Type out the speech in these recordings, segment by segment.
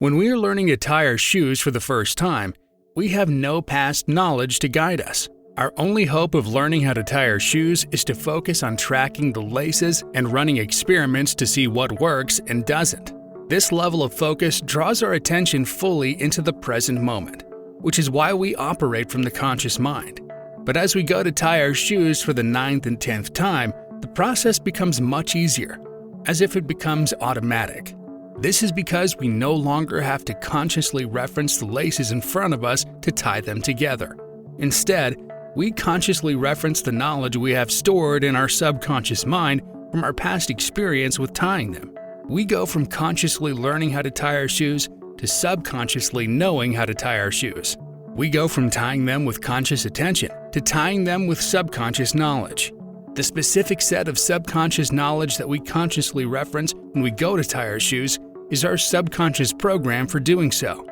When we are learning to tie our shoes for the first time, we have no past knowledge to guide us. Our only hope of learning how to tie our shoes is to focus on tracking the laces and running experiments to see what works and doesn't. This level of focus draws our attention fully into the present moment, which is why we operate from the conscious mind. But as we go to tie our shoes for the 9th and 10th time, the process becomes much easier, as if it becomes automatic. This is because we no longer have to consciously reference the laces in front of us to tie them together. Instead, we consciously reference the knowledge we have stored in our subconscious mind from our past experience with tying them. We go from consciously learning how to tie our shoes to subconsciously knowing how to tie our shoes. We go from tying them with conscious attention to tying them with subconscious knowledge. The specific set of subconscious knowledge that we consciously reference when we go to tie our shoes is our subconscious program for doing so.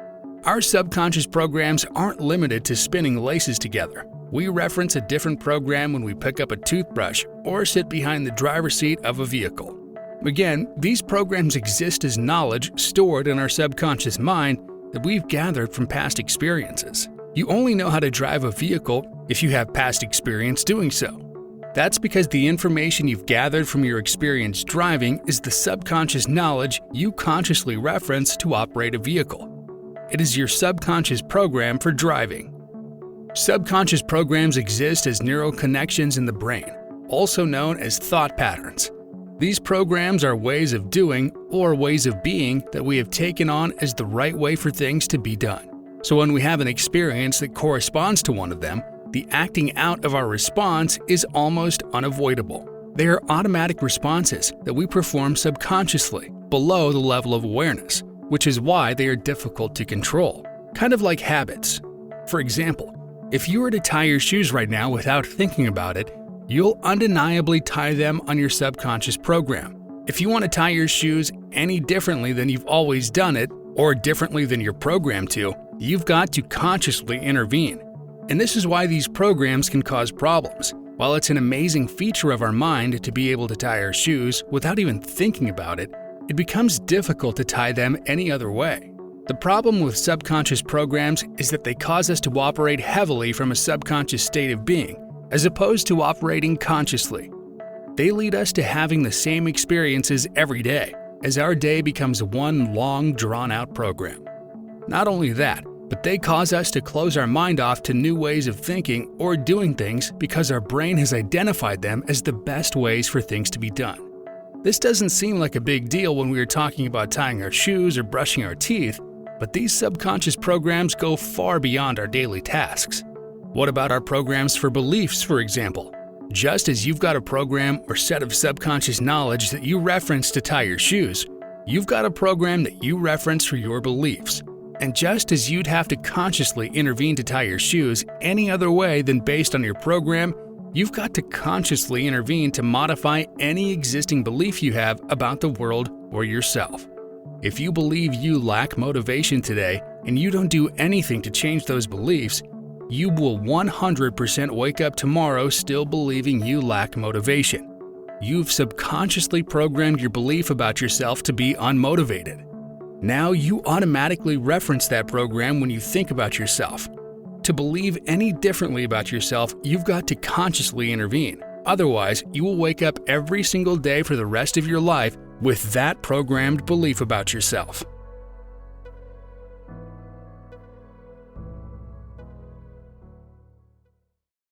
Our subconscious programs aren't limited to spinning laces together. We reference a different program when we pick up a toothbrush or sit behind the driver's seat of a vehicle. Again, these programs exist as knowledge stored in our subconscious mind that we've gathered from past experiences. You only know how to drive a vehicle if you have past experience doing so. That's because the information you've gathered from your experience driving is the subconscious knowledge you consciously reference to operate a vehicle. It is your subconscious program for driving. Subconscious programs exist as neural connections in the brain, also known as thought patterns. These programs are ways of doing or ways of being that we have taken on as the right way for things to be done. So when we have an experience that corresponds to one of them, the acting out of our response is almost unavoidable. They are automatic responses that we perform subconsciously, below the level of awareness, which is why they are difficult to control, kind of like habits. For example, if you were to tie your shoes right now without thinking about it, you'll undeniably tie them on your subconscious program. If you want to tie your shoes any differently than you've always done it, or differently than you're programmed to, you've got to consciously intervene. And this is why these programs can cause problems. While it's an amazing feature of our mind to be able to tie our shoes without even thinking about it, it becomes difficult to tie them any other way. The problem with subconscious programs is that they cause us to operate heavily from a subconscious state of being, as opposed to operating consciously. They lead us to having the same experiences every day, as our day becomes one long, drawn-out program. Not only that, but they cause us to close our mind off to new ways of thinking or doing things because our brain has identified them as the best ways for things to be done. This doesn't seem like a big deal when we are talking about tying our shoes or brushing our teeth, but these subconscious programs go far beyond our daily tasks. What about our programs for beliefs, for example? Just as you've got a program or set of subconscious knowledge that you reference to tie your shoes, you've got a program that you reference for your beliefs. And just as you'd have to consciously intervene to tie your shoes any other way than based on your program, you've got to consciously intervene to modify any existing belief you have about the world or yourself. If you believe you lack motivation today and you don't do anything to change those beliefs, you will 100% wake up tomorrow still believing you lack motivation. You've subconsciously programmed your belief about yourself to be unmotivated. Now you automatically reference that program when you think about yourself. To believe any differently about yourself, you've got to consciously intervene. Otherwise, you will wake up every single day for the rest of your life with that programmed belief about yourself.